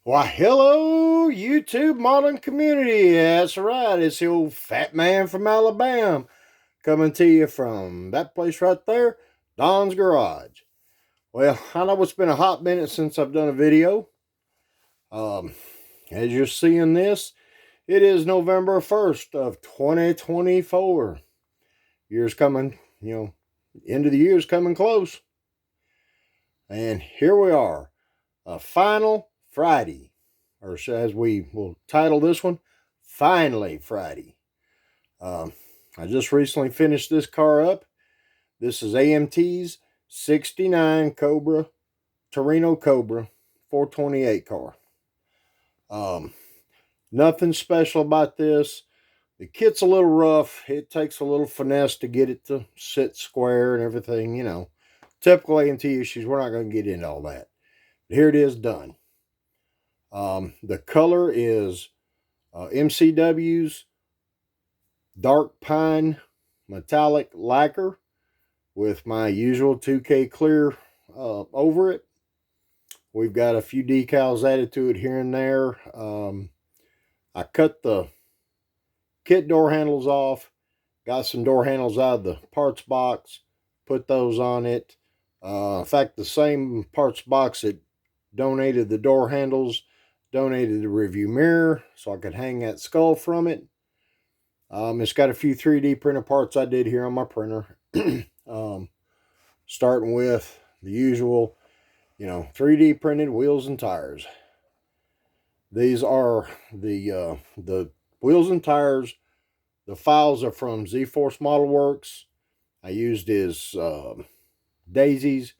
Why, hello, YouTube modern community. That's right. It's the old fat man from Alabama coming to you from that place right there, Don's Garage. Well, I know it's been a hot minute since I've done a video. Um, as you're seeing this, it is November 1st of 2024. Year's coming, end of the year's coming close. And here we are, a final Friday, or as we will title this one, Finally Friday. I just recently finished this car up. This is AMTs 69 Cobra, Torino Cobra, 428 car. Nothing special about this. The kit's a little rough. It takes a little finesse to get it to sit square and everything, Typical AMT issues. We're not going to get into all that. But here it is done. The color is MCW's dark pine metallic lacquer with my usual 2K clear over it. We've got a few decals added to it here and there. I cut the kit door handles off, got some door handles out of the parts box, put those on it. In fact, the same parts box that donated the door handles donated the review mirror so I could hang that skull from it. It's got a few 3D printed parts I did here on my printer. Starting with the usual, 3D printed wheels and tires. These are the wheels and tires. The files are from Z-Force Model Works. I used his daisies,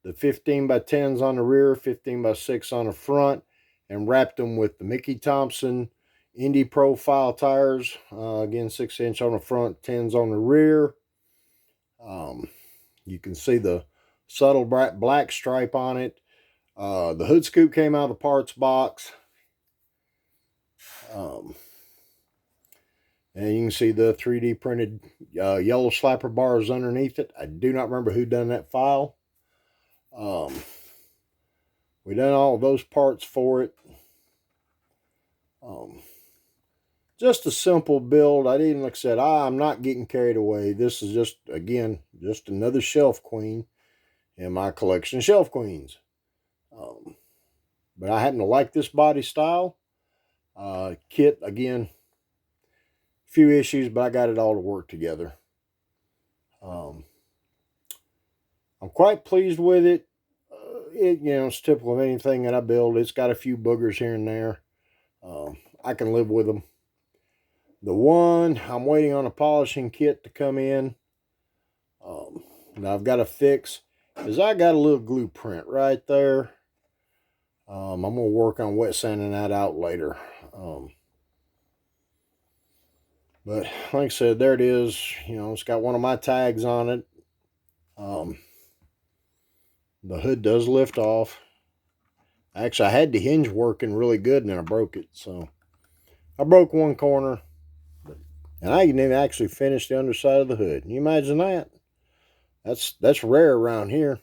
the 15x10s on the rear, 15x6 on the front, and wrapped them with the Mickey Thompson Indy Profile tires. Again, 6-inch on the front, 10s on the rear. You can see the subtle black stripe on it. The hood scoop came out of the parts box. And you can see the 3D printed yellow slapper bars underneath it. I do not remember who done that file. We done all of those parts for it. Just a simple build. I didn't, like I said, I'm not getting carried away. This is just, again, just another shelf queen in my collection of shelf queens. But I happen to like this body style. Kit, again, few issues, but I got it all to work together. I'm quite pleased with it. It's typical of anything that I build. It's got a few boogers here and there. I can live with them. The one, I'm waiting on a polishing kit to come in. Now I've got to fix, is I got a little glue print right there. I'm going to work on wet sanding that out later. But like I said, there it is. It's got one of my tags on it. The hood does lift off. Actually, I had the hinge working really good and then I broke it. So I broke one corner. And I didn't even actually finish the underside of the hood. Can you imagine that? That's rare around here.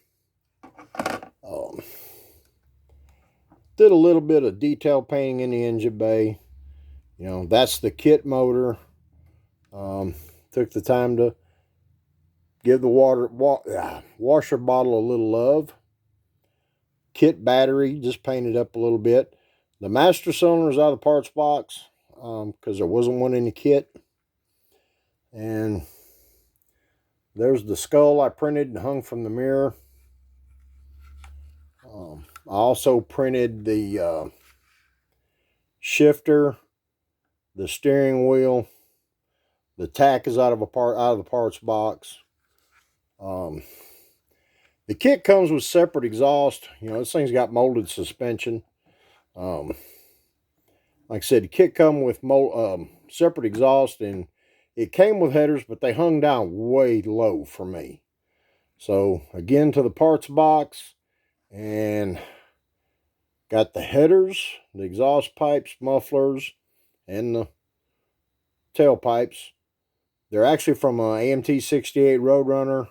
Did a little bit of detail painting in the engine bay. That's the kit motor. Took the time to give the washer bottle a little love. Kit battery, just painted up a little bit. The master cylinder is out of the parts box because there wasn't one in the kit. And there's the skull I printed and hung from the mirror. I also printed the shifter, the steering wheel. The tack is out of the parts box. The kit comes with separate exhaust. This thing's got molded suspension. Like I said, the kit comes with separate exhaust, and it came with headers, but they hung down way low for me. So again, to the parts box, and got the headers, the exhaust pipes, mufflers, and the tailpipes. They're actually from AMT 68 Roadrunner.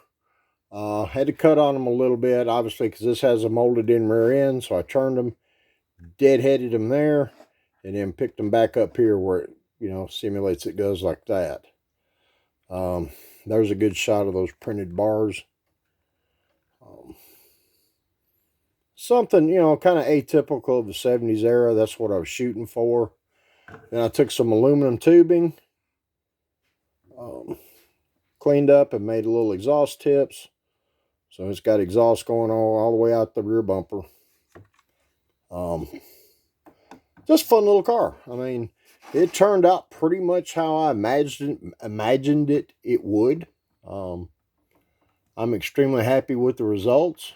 Had to cut on them a little bit, obviously, because this has a molded in rear end, so I turned them, deadheaded them there, and then picked them back up here where it, simulates it goes like that. There's a good shot of those printed bars. Something, kind of atypical of the 70s era. That's what I was shooting for. Then I took some aluminum tubing, cleaned up and made little exhaust tips. So it's got exhaust going all the way out the rear bumper. Just fun little car. I mean, it turned out pretty much how I imagined it would. I'm extremely happy with the results.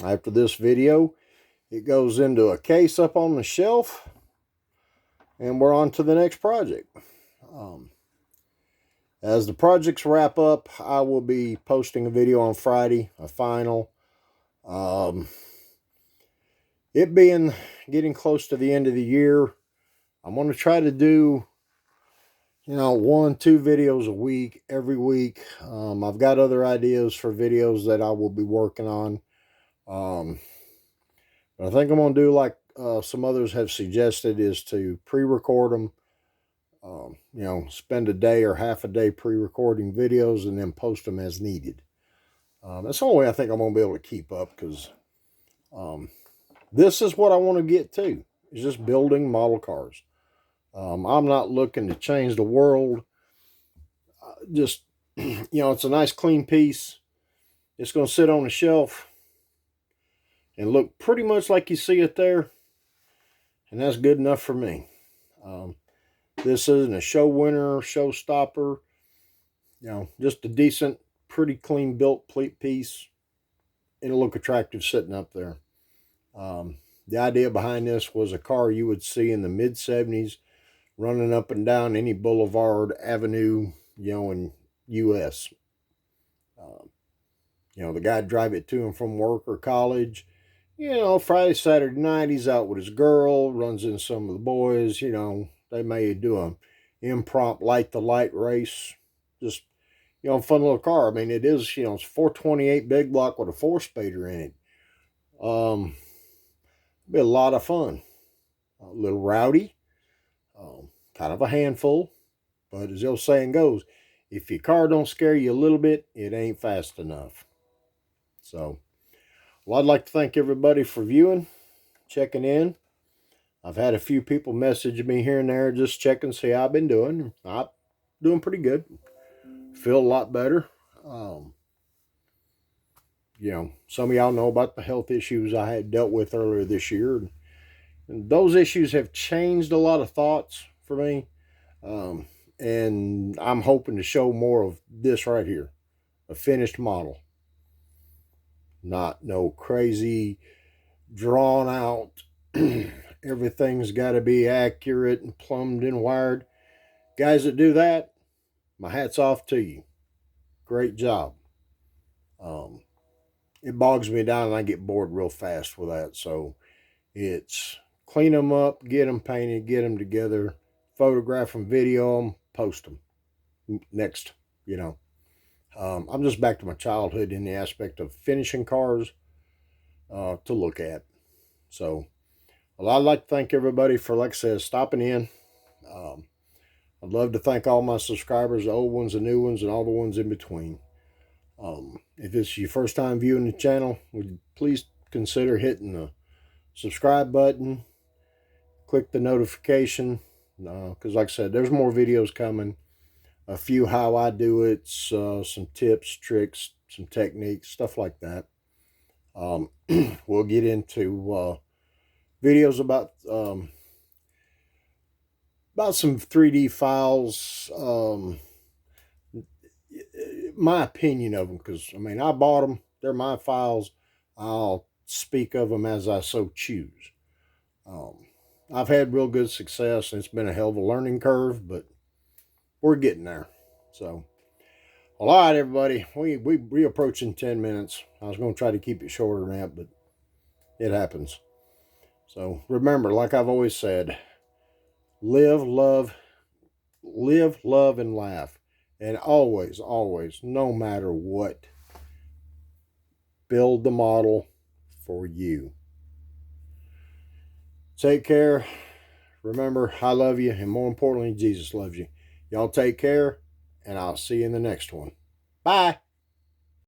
After this video, it goes into a case up on the shelf, and we're on to the next project. As the projects wrap up, I will be posting a video on Friday, a final. It being getting close to the end of the year, I'm going to try to do, 1-2 videos a week, every week. I've got other ideas for videos that I will be working on. But I think I'm going to do like some others have suggested, is to pre-record them. Spend a day or half a day pre-recording videos and then post them as needed. That's the only way I think I'm going to be able to keep up, because this is what I want to get to, is just building model cars. I'm not looking to change the world. Just, it's a nice clean piece. It's going to sit on a shelf and look pretty much like you see it there. And that's good enough for me. This isn't a show winner, showstopper. Just a decent, pretty clean built piece. It'll look attractive sitting up there. The idea behind this was a car you would see in the mid-70s running up and down any boulevard, avenue, in U.S. The guy'd drive it to and from work or college. Friday, Saturday night, he's out with his girl, runs in some of the boys. They may do an impromptu light the light race. Just, fun little car. I mean, it is, it's 428 big block with a 4-spader in it. Be a lot of fun. A little rowdy. Kind of a handful. But as the old saying goes, if your car don't scare you a little bit, it ain't fast enough. So, well, I'd like to thank everybody for viewing, checking in. I've had a few people message me here and there, just checking, see how I've been doing. I'm doing pretty good. Feel a lot better. Some of y'all know about the health issues I had dealt with earlier this year. And those issues have changed a lot of thoughts for me. And I'm hoping to show more of this right here. A finished model. Not no crazy, drawn out, everything's got to be accurate and plumbed and wired. Guys that do that, my hat's off to you. Great job. It bogs me down and I get bored real fast with that. So it's clean them up, get them painted, get them together, photograph them, video them, post them. Next, I'm just back to my childhood in the aspect of finishing cars to look at. So, well, I'd like to thank everybody for, like I said, stopping in. I'd love to thank all my subscribers, the old ones, the new ones, and all the ones in between. If it's your first time viewing the channel, would you please consider hitting the subscribe button, click the notification, because like I said, there's more videos coming. A few how I do it, some tips, tricks, some techniques, stuff like that. We'll get into videos about some 3D files, my opinion of them, because, I mean, I bought them. They're my files. I'll speak of them as I so choose. I've had real good success, and it's been a hell of a learning curve, but we're getting there. So, all right, everybody. We approaching 10 minutes. I was going to try to keep it shorter than that, but it happens. So, remember, like I've always said, live, love, and laugh. And always, always, no matter what, build the model for you. Take care. Remember, I love you, and more importantly, Jesus loves you. Y'all take care, and I'll see you in the next one. Bye.